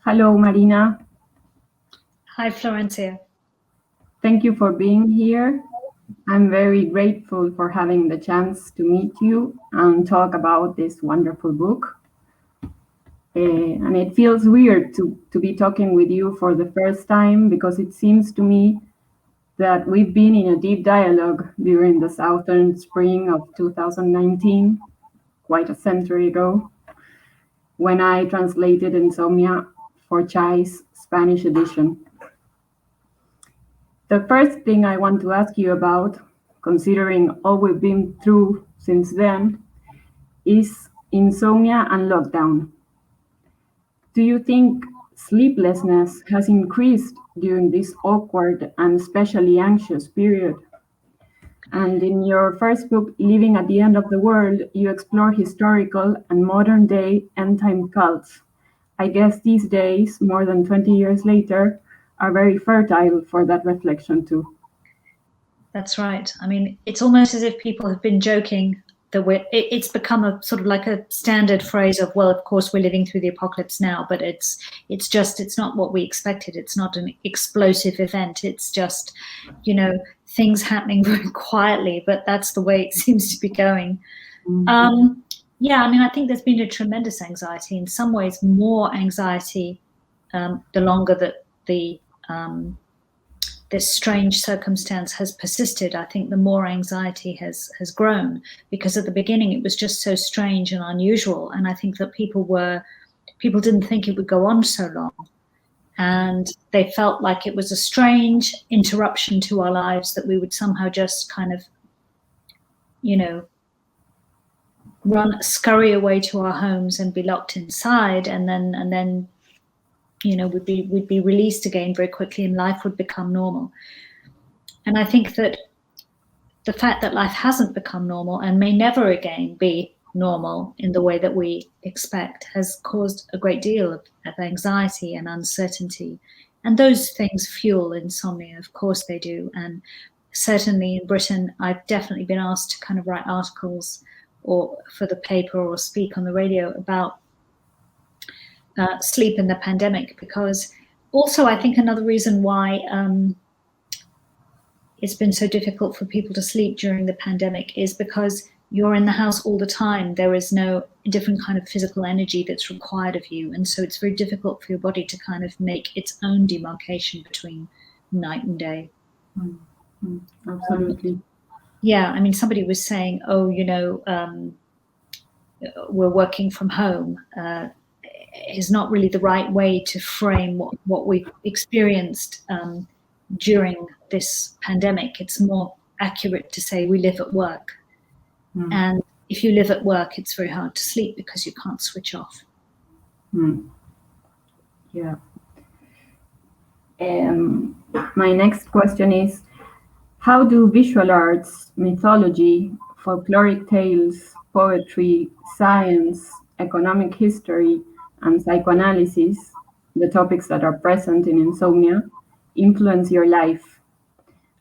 Hello, Marina. Hi, Florencia. Thank you for being here. I'm very grateful for having the chance to meet you and talk about this wonderful book. And it feels weird to be talking with you for the first time because it seems to me that we've been in a deep dialogue during the Southern Spring of 2019, quite a century ago, when I translated Insomnia for Chai's Spanish edition. The first thing I want to ask you about, considering all we've been through since then, is insomnia and lockdown. Do you think sleeplessness has increased during this awkward and especially anxious period? And in your first book, Living at the End of the World, you explore historical and modern day end time cults. I guess these days, more than 20 years later, are very fertile for that reflection too. That's right. I mean, it's almost as if people have been joking that it's become a sort of like a standard phrase of, well, of course we're living through the apocalypse now, but it's not what we expected. It's not an explosive event. It's just, things happening very quietly, but that's the way it seems to be going. Mm-hmm. Yeah, I mean, I think there's been a tremendous anxiety, in some ways more anxiety the longer that this strange circumstance has persisted. I think the more anxiety has grown, because at the beginning it was just so strange and unusual, and I think that people didn't think it would go on so long, and they felt like it was a strange interruption to our lives that we would somehow just kind of, scurry away to our homes and be locked inside, and then would be released again very quickly, and life would become normal. And I think that the fact that life hasn't become normal and may never again be normal in the way that we expect has caused a great deal of anxiety and uncertainty. And those things fuel insomnia, of course they do. And certainly in Britain, I've definitely been asked to kind of write articles or for the paper or speak on the radio about sleep in the pandemic, because also I think another reason why it's been so difficult for people to sleep during the pandemic is because you're in the house all the time. There is no different kind of physical energy that's required of you, and so it's very difficult for your body to kind of make its own demarcation between night and day. Absolutely. Yeah, I mean, somebody was saying, we're working from home. Is not really the right way to frame what we've experienced during this pandemic. It's more accurate to say we live at work. And if you live at work, it's very hard to sleep because you can't switch off. Yeah. My next question is, how do visual arts, mythology, folkloric tales, poetry, science, economic history, and psychoanalysis, the topics that are present in Insomnia, influence your life?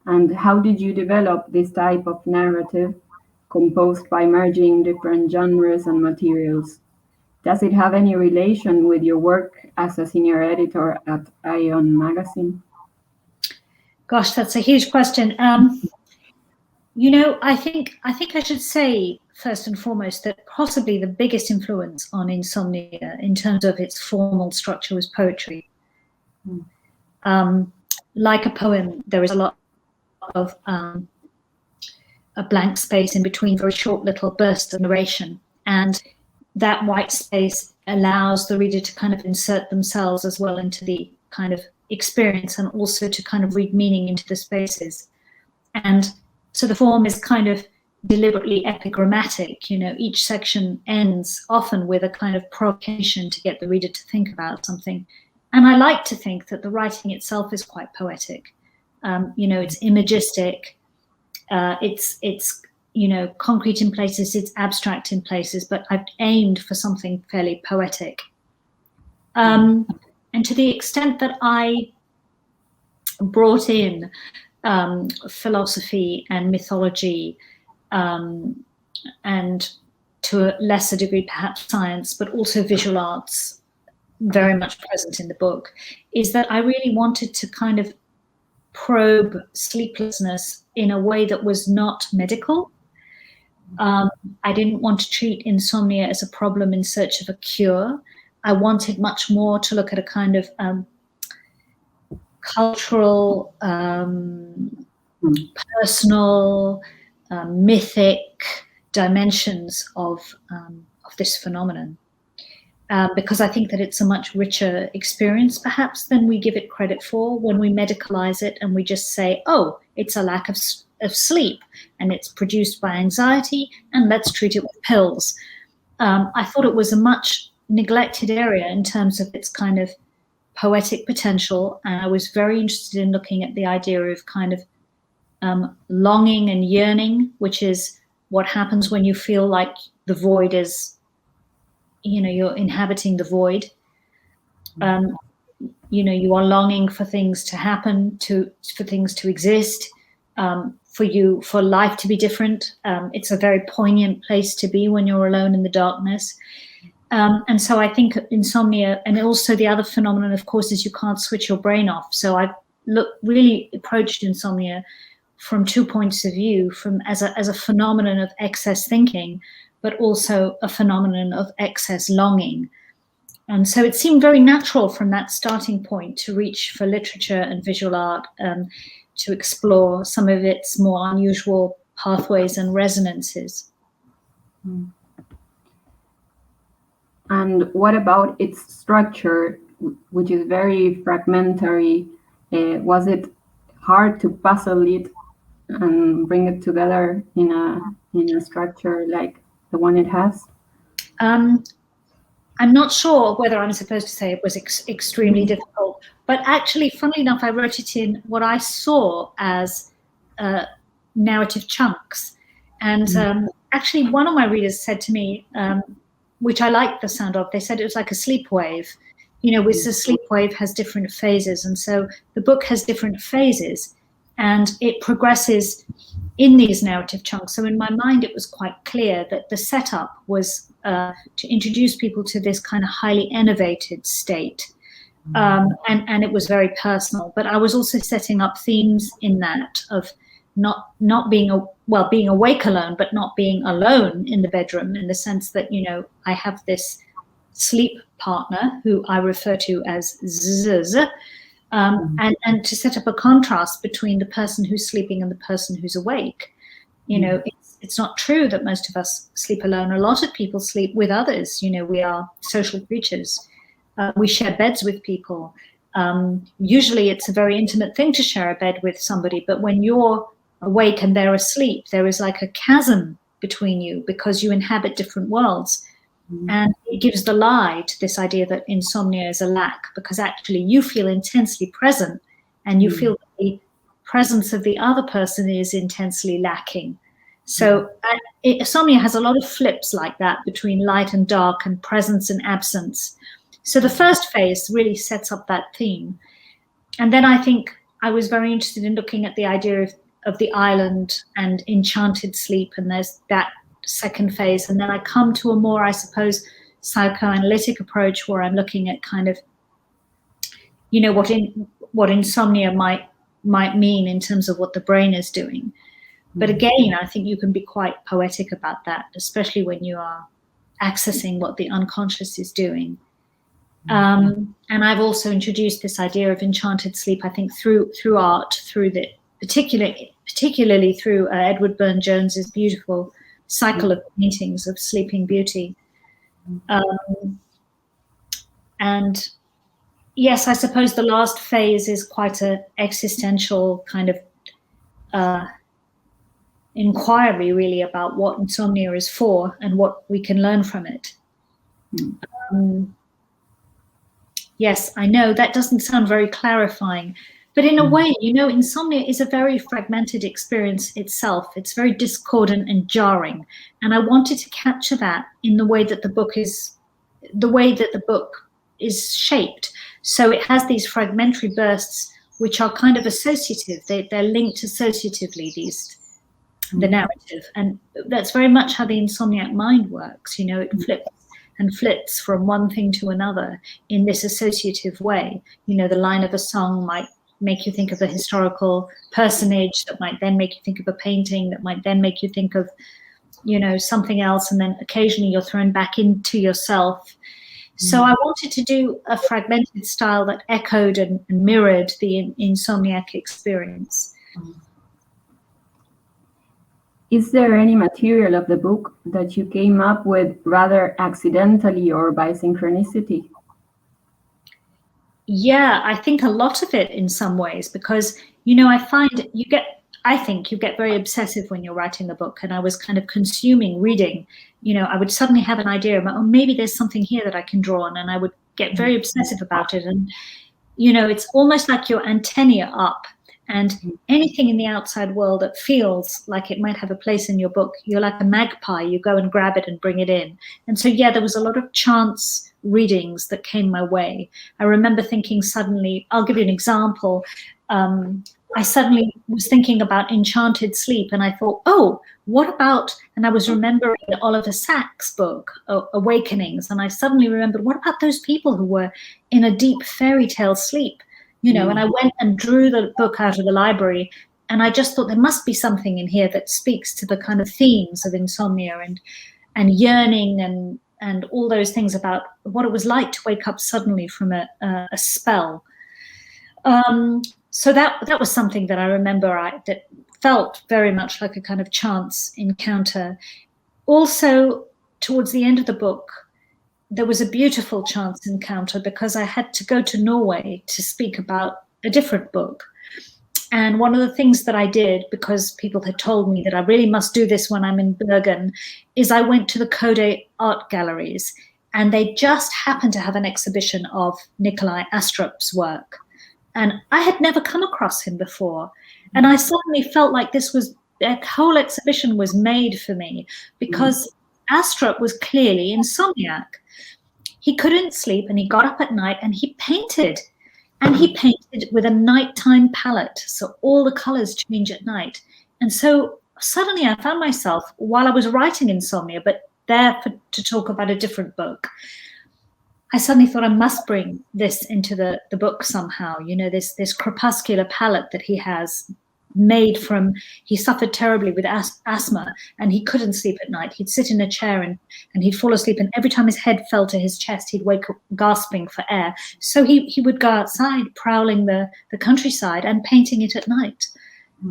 And how did you develop this type of narrative composed by merging different genres and materials? Does it have any relation with your work as a senior editor at Ion magazine? Gosh, that's a huge question. I think I should say first and foremost that possibly the biggest influence on Insomnia in terms of its formal structure was poetry. Like a poem, there is a lot of a blank space in between very short little bursts of narration, and that white space allows the reader to kind of insert themselves as well into the kind of experience, and also to kind of read meaning into the spaces. And so the form is kind of deliberately epigrammatic. Each section ends often with a kind of provocation to get the reader to think about something. And I like to think that the writing itself is quite poetic. It's imagistic. It's concrete in places, it's abstract in places, but I've aimed for something fairly poetic. And to the extent that I brought in philosophy and mythology, and to a lesser degree perhaps science, but also visual arts, very much present in the book, is that I really wanted to kind of probe sleeplessness in a way that was not medical. I didn't want to treat insomnia as a problem in search of a cure. I wanted much more to look at a kind of cultural, personal, mythic dimensions of this phenomenon. Because I think that it's a much richer experience, perhaps, than we give it credit for when we medicalize it and we just say, oh, it's a lack of sleep and it's produced by anxiety and let's treat it with pills. I thought it was a much neglected area in terms of its kind of poetic potential, and I was very interested in looking at the idea of kind of longing and yearning, which is what happens when you feel like the void is, you're inhabiting the void. You are longing for things to happen, for things to exist, for life to be different. It's a very poignant place to be when you're alone in the darkness. And so I think insomnia, and also the other phenomenon, of course, is you can't switch your brain off. So I really approached insomnia from 2 points of view, as a phenomenon of excess thinking, but also a phenomenon of excess longing. And so it seemed very natural from that starting point to reach for literature and visual art, to explore some of its more unusual pathways and resonances. And what about its structure, which is very fragmentary? Was it hard to puzzle it and bring it together in a structure like the one it has? I'm not sure whether I'm supposed to say it was extremely difficult, but actually, funnily enough, I wrote it in what I saw as narrative chunks. And actually, one of my readers said to me, which I liked the sound of, they said it was like a sleep wave. With the sleep wave has different phases. And so the book has different phases and it progresses in these narrative chunks. So in my mind, it was quite clear that the setup was to introduce people to this kind of highly enervated state. And it was very personal. But I was also setting up themes in that of not being being awake alone, but not being alone in the bedroom, in the sense that, I have this sleep partner who I refer to as Zzz, and to set up a contrast between the person who's sleeping and the person who's awake. It's not true that most of us sleep alone. A lot of people sleep with others. We are social creatures. We share beds with people. Usually it's a very intimate thing to share a bed with somebody, but when you're awake and they're asleep, there is like a chasm between you because you inhabit different worlds. And it gives the lie to this idea that insomnia is a lack, because actually you feel intensely present and you feel that the presence of the other person is intensely lacking. So insomnia has a lot of flips like that between light and dark and presence and absence. So the first phase really sets up that theme. And then I think I was very interested in looking at the idea of the island and enchanted sleep, and there's that second phase. And then I come to a more, I suppose, psychoanalytic approach where I'm looking at kind of, what insomnia might mean in terms of what the brain is doing. But again, I think you can be quite poetic about that, especially when you are accessing what the unconscious is doing. And I've also introduced this idea of enchanted sleep, I think, through art, particularly through Edward Burne-Jones's beautiful cycle of paintings of sleeping beauty. And yes, I suppose the last phase is quite an existential kind of inquiry, really, about what insomnia is for and what we can learn from it. Yes, I know that doesn't sound very clarifying, but in a way, insomnia is a very fragmented experience itself. It's very discordant and jarring. And I wanted to capture that in the way that the book is shaped. So it has these fragmentary bursts, which are kind of associative. They're linked associatively, the narrative. And that's very much how the insomniac mind works. It flips and flits from one thing to another in this associative way. You know, the line of a song might make you think of a historical personage, that might then make you think of a painting, that might then make you think of, you know, something else, and then occasionally you're thrown back into yourself. So I wanted to do a fragmented style that echoed and mirrored the insomniac experience. Is there any material of the book that you came up with rather accidentally or by synchronicity? Yeah, I think a lot of it in some ways, because, you know, I think you get very obsessive when you're writing a book. And I was kind of consuming reading, you know, I would suddenly have an idea about, oh, maybe there's something here that I can draw on, and I would get very obsessive about it. And, you know, it's almost like your antennae are up, and anything in the outside world that feels like it might have a place in your book, you're like a magpie, you go and grab it and bring it in. And so, yeah, there was a lot of chance readings that came my way. I remember thinking suddenly, I'll give you an example. I suddenly was thinking about enchanted sleep, and I thought, oh, what about, and I was remembering Oliver Sacks' book, Awakenings, and I suddenly remembered, what about those people who were in a deep fairy tale sleep? You know, and I went and drew the book out of the library, and I just thought there must be something in here that speaks to the kind of themes of insomnia and yearning and all those things about what it was like to wake up suddenly from a spell. So that was something that I remember that felt very much like a kind of chance encounter. Also, towards the end of the book, there was a beautiful chance encounter, because I had to go to Norway to speak about a different book. And one of the things that I did, because people had told me that I really must do this when I'm in Bergen, is I went to the Code art galleries, and they just happened to have an exhibition of Nikolai Astrup's work. And I had never come across him before. And I suddenly felt like that whole exhibition was made for me, because Astrup was clearly insomniac. He couldn't sleep, and he got up at night and he painted. And he painted with a nighttime palette. So all the colors change at night. And so suddenly I found myself, while I was writing Insomnia, but there to talk about a different book, I suddenly thought I must bring this into the book somehow. You know, this crepuscular palette that he has made from, he suffered terribly with asthma, and he couldn't sleep at night. He'd sit in a chair and he'd fall asleep, and every time his head fell to his chest, he'd wake up gasping for air. So he would go outside prowling the countryside and painting it at night.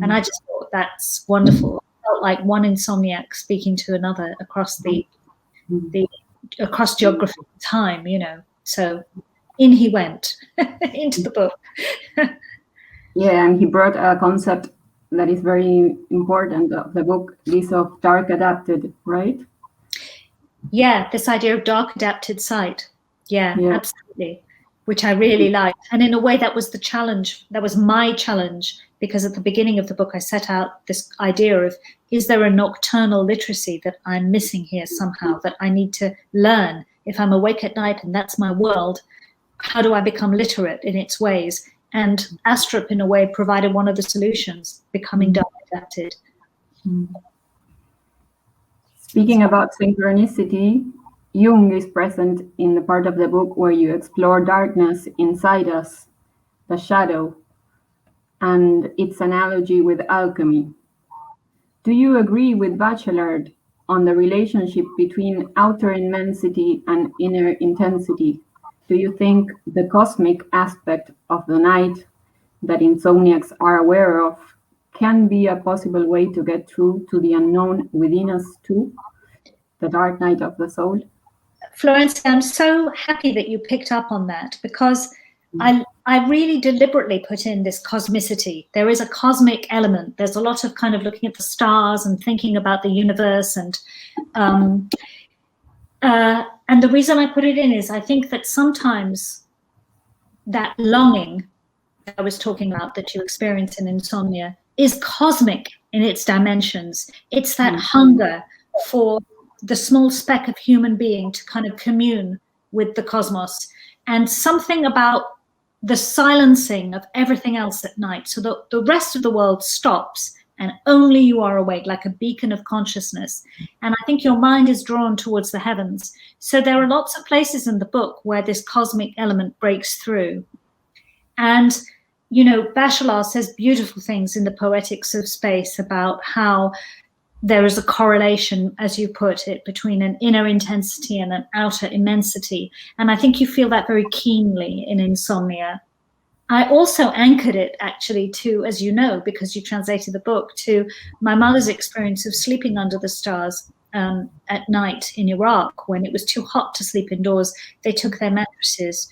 And I just thought, that's wonderful. It felt like one insomniac speaking to another across across geography and time, you know. So in he went into the book. Yeah, and he brought a concept that is very important of the book, this of dark adapted, right? Yeah, this idea of dark adapted sight. Yeah, absolutely. Which I really liked. And in a way, that was the challenge. That was my challenge, because at the beginning of the book, I set out this idea of, is there a nocturnal literacy that I'm missing here somehow, that I need to learn? If I'm awake at night and that's my world, how do I become literate in its ways? And Astrup, in a way, provided one of the solutions, becoming dark adapted. Speaking about synchronicity, Jung is present in the part of the book where you explore darkness inside us, the shadow, and its analogy with alchemy. Do you agree with Bachelard on the relationship between outer immensity and inner intensity? Do you think the cosmic aspect of the night that insomniacs are aware of can be a possible way to get through to the unknown within us too, the dark night of the soul? Florencia, I'm so happy that you picked up on that, because I really deliberately put in this cosmicity. There is a cosmic element. There's a lot of kind of looking at the stars and thinking about the universe, and the reason I put it in is I think that sometimes that longing that I was talking about that you experience in insomnia is cosmic in its dimensions. It's that hunger for the small speck of human being to kind of commune with the cosmos, and something about the silencing of everything else at night, so that the rest of the world stops and only you are awake, like a beacon of consciousness. And I think your mind is drawn towards the heavens. So there are lots of places in the book where this cosmic element breaks through. And, you know, Bachelard says beautiful things in The Poetics of Space about how there is a correlation, as you put it, between an inner intensity and an outer immensity. And I think you feel that very keenly in Insomnia. I also anchored it actually to, as you know, because you translated the book, to my mother's experience of sleeping under the stars at night in Iraq when it was too hot to sleep indoors. They took their mattresses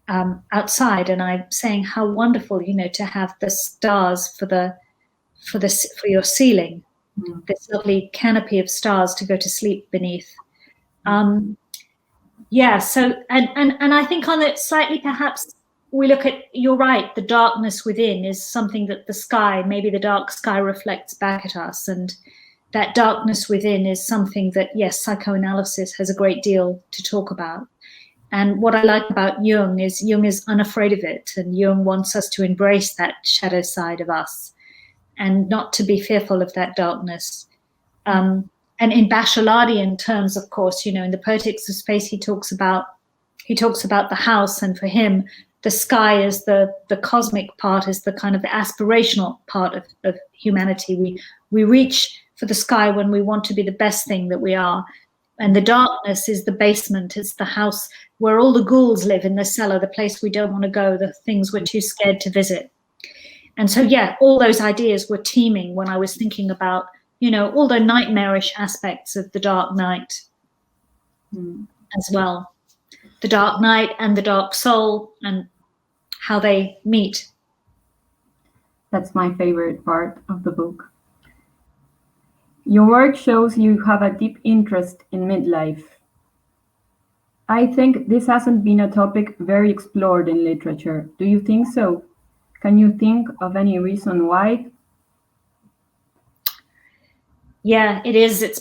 outside, and I'm saying how wonderful, you know, to have the stars for your ceiling, this lovely canopy of stars to go to sleep beneath. Yeah. So and I think on it slightly perhaps. We look at, you're right, the darkness within is something that the sky, maybe the dark sky reflects back at us. And that darkness within is something that, yes, psychoanalysis has a great deal to talk about. And what I like about Jung is unafraid of it. And Jung wants us to embrace that shadow side of us and not to be fearful of that darkness. And in Bachelardian terms, of course, you know, in The Poetics of Space, he talks about the house, and for him, the sky is the cosmic part, is the kind of the aspirational part of humanity. We reach for the sky when we want to be the best thing that we are. And the darkness is the basement, it's the house where all the ghouls live, in the cellar, the place we don't want to go, the things we're too scared to visit. And so, yeah, all those ideas were teeming when I was thinking about, you know, all the nightmarish aspects of the dark night as well. The dark night and the dark soul and how they meet. That's my favorite part of the book. Your work shows you have a deep interest in midlife. I think this hasn't been a topic very explored in literature. Do you think so? Can you think of any reason why? Yeah, it is. It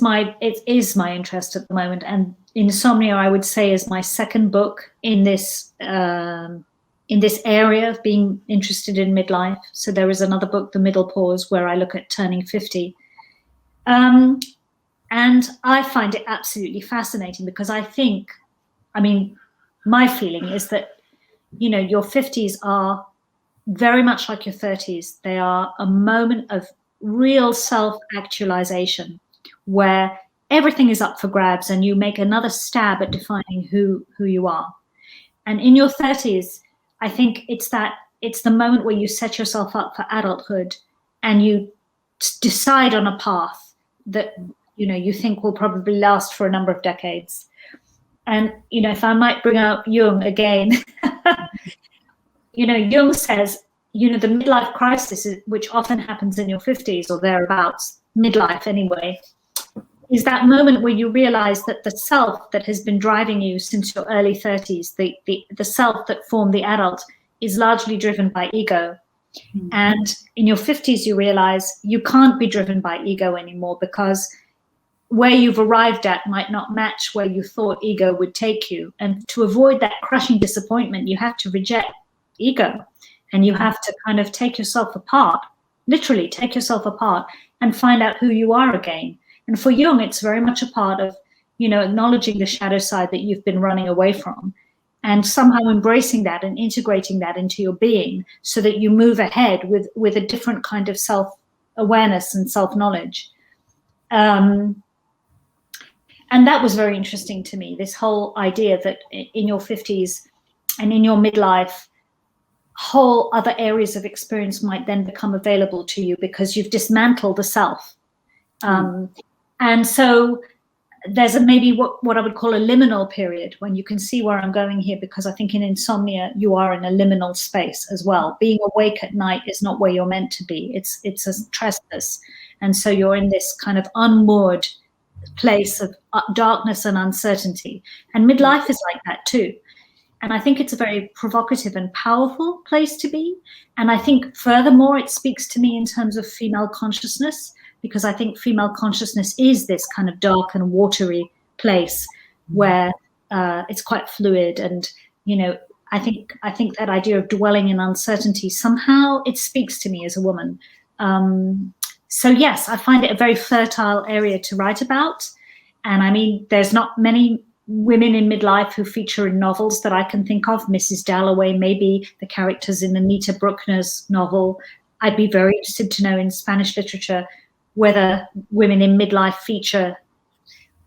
is my interest at the moment, and Insomnio, I would say, is my second book in this area of being interested in midlife. So there is another book, The Middle Pause, where I look at turning 50. And I find it absolutely fascinating because I think, I mean, my feeling is that, you know, your 50s are very much like your 30s. They are a moment of real self-actualization where everything is up for grabs and you make another stab at defining who you are. And in your 30s, I think it's the moment where you set yourself up for adulthood and you decide on a path that, you know, you think will probably last for a number of decades. And, you know, if I might bring up Jung again, you know, Jung says, you know, the midlife crisis, which often happens in your 50s or thereabouts, midlife anyway, is that moment where you realize that the self that has been driving you since your early 30s, the self that formed the adult, is largely driven by ego. And in your 50s, you realize you can't be driven by ego anymore because where you've arrived at might not match where you thought ego would take you. And to avoid that crushing disappointment, you have to reject ego and you have to kind of take yourself apart, literally take yourself apart and find out who you are again. And for Jung, it's very much a part of, you know, acknowledging the shadow side that you've been running away from and somehow embracing that and integrating that into your being so that you move ahead with a different kind of self-awareness and self-knowledge. And that was very interesting to me, this whole idea that in your 50s and in your midlife, whole other areas of experience might then become available to you because you've dismantled the self. And so there's maybe what I would call a liminal period when you can see where I'm going here, because I think in Insomnia, you are in a liminal space as well. Being awake at night is not where you're meant to be. It's a trespass. And so you're in this kind of unmoored place of darkness and uncertainty. And midlife is like that too. And I think it's a very provocative and powerful place to be. And I think furthermore, it speaks to me in terms of female consciousness, because I think female consciousness is this kind of dark and watery place where it's quite fluid. And, you know, I think that idea of dwelling in uncertainty, somehow it speaks to me as a woman. So yes, I find it a very fertile area to write about. And I mean, there's not many women in midlife who feature in novels that I can think of. Mrs. Dalloway, maybe the characters in Anita Bruckner's novel. I'd be very interested to know in Spanish literature whether women in midlife feature.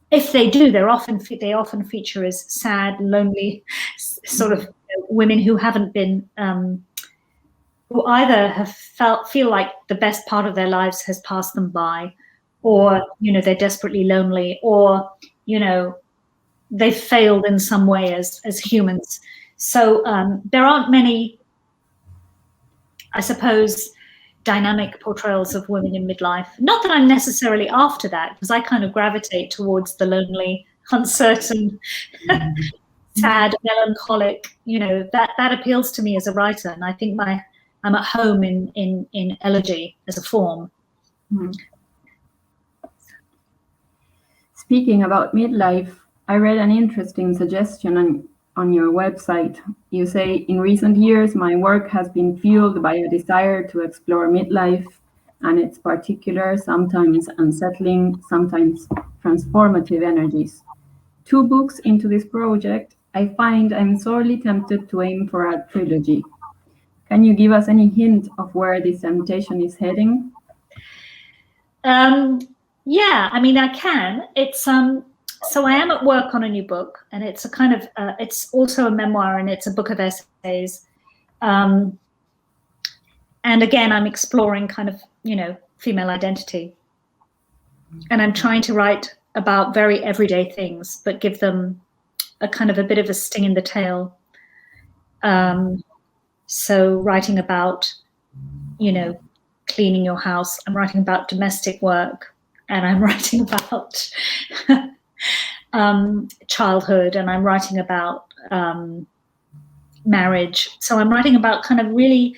If they do, they often feature as sad, lonely, sort of women who haven't been, who either have feel like the best part of their lives has passed them by, or they're desperately lonely, or they've failed in some way as humans. So there aren't many, I suppose, dynamic portrayals of women in midlife. Not that I'm necessarily after that, because I kind of gravitate towards the lonely, uncertain, sad, melancholic. That appeals to me as a writer, and I think I'm at home in elegy as a form. Mm. Speaking about midlife, I read an interesting suggestion on your website. You say, in recent years, my work has been fueled by a desire to explore midlife and its particular, sometimes unsettling, sometimes transformative energies. 2 books into this project, I find I'm sorely tempted to aim for a trilogy. Can you give us any hint of where this temptation is heading? Yeah, I mean, I can. It's so I am at work on a new book, and it's a kind of it's also a memoir, and it's a book of essays. And again, I'm exploring kind of female identity, and I'm trying to write about very everyday things, but give them a kind of a bit of a sting in the tail. So writing about cleaning your house, I'm writing about domestic work, and I'm writing about childhood, and I'm writing about marriage. So I'm writing about kind of really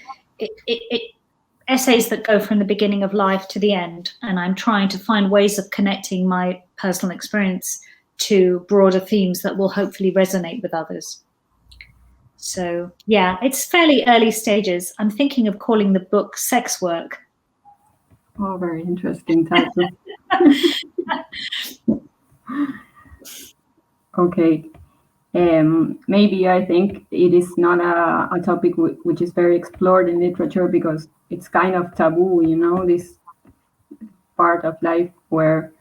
essays that go from the beginning of life to the end, and I'm trying to find ways of connecting my personal experience to broader themes that will hopefully resonate with others. So yeah, it's fairly early stages. I'm thinking of calling the book Sex Work. Oh, very interesting title. Okay. Maybe I think it is not a topic which is very explored in literature, because it's kind of taboo, this part of life where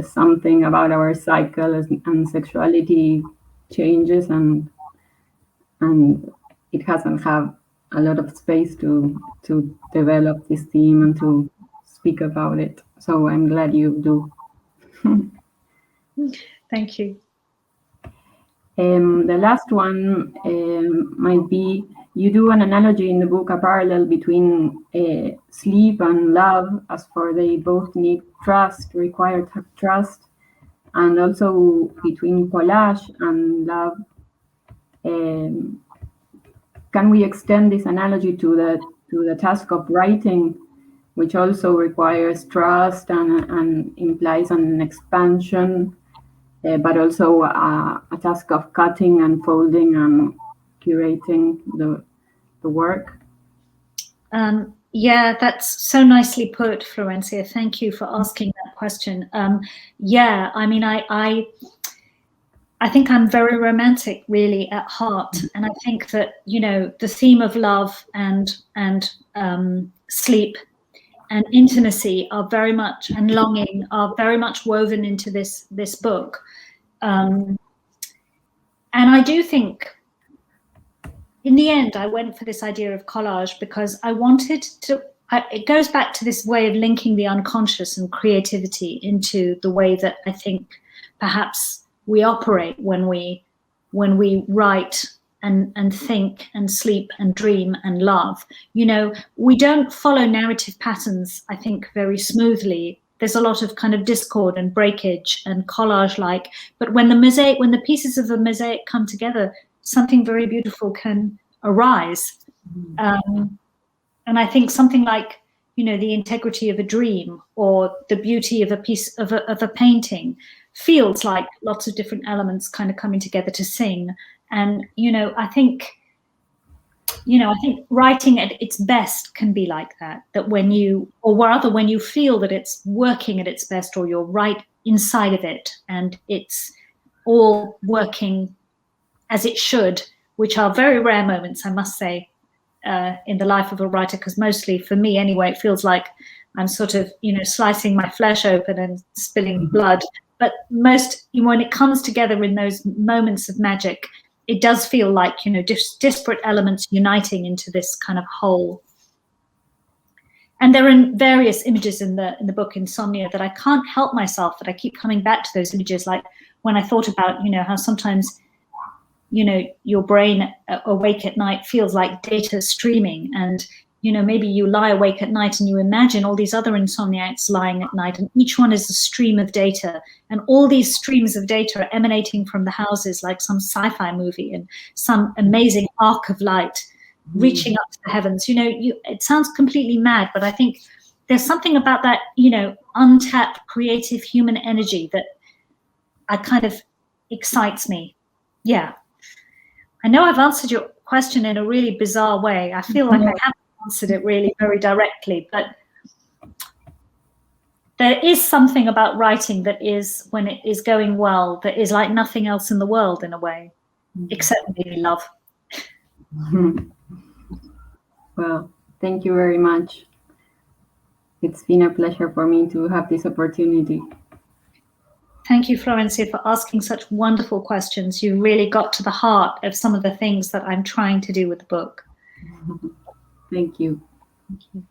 something about our cycle and sexuality changes, and it hasn't had a lot of space to develop this theme and to speak about it. So I'm glad you do. Thank you. The last one might be, you do an analogy in the book, a parallel between sleep and love, as for they both need require trust, and also between collage and love. Can we extend this analogy to the task of writing, which also requires trust and implies an expansion, but also a task of cutting and folding and curating the work? Yeah, that's so nicely put, Florencia. Thank you for asking that question. Yeah, I mean, I think I'm very romantic, really, at heart, and I think that the theme of love and sleep and intimacy are very much, and longing are very much woven into this book. And I do think, in the end, I went for this idea of collage because I wanted to. It goes back to this way of linking the unconscious and creativity into the way that I think perhaps we operate when we write and think and sleep and dream and love. We don't follow narrative patterns, I think, very smoothly. There's a lot of kind of discord and breakage and collage-like, but when the pieces of the mosaic come together, something very beautiful can arise. And I think something like, the integrity of a dream or the beauty of a piece of a painting feels like lots of different elements kind of coming together to sing. And, I think you know, I think writing at its best can be like that, that when you, or rather when you feel that it's working at its best, or you're right inside of it and it's all working as it should, which are very rare moments, I must say, in the life of a writer, because mostly for me anyway, it feels like I'm sort of, you know, slicing my flesh open and spilling blood. But most, when it comes together in those moments of magic, it does feel like, you know, disparate elements uniting into this kind of whole. And there are various images in the book Insomnio that I can't help myself, that I keep coming back to those images. Like when I thought about, you know, how sometimes, you know, your brain awake at night feels like data streaming, and, you know, maybe you lie awake at night and you imagine all these other insomniacs lying at night, and each one is a stream of data, and all these streams of data are emanating from the houses like some sci-fi movie, and some amazing arc of light reaching up to the heavens. You know, it sounds completely mad, but I think there's something about that, you know, untapped creative human energy that kind of excites me. Yeah. I know I've answered your question in a really bizarre way. I feel like I haven't answered it really very directly, but there is something about writing that is, when it is going well, that is like nothing else in the world in a way, except maybe love. Well, thank you very much. It's been a pleasure for me to have this opportunity. Thank you, Florencia, for asking such wonderful questions. You really got to the heart of some of the things that I'm trying to do with the book. Thank you. Thank you.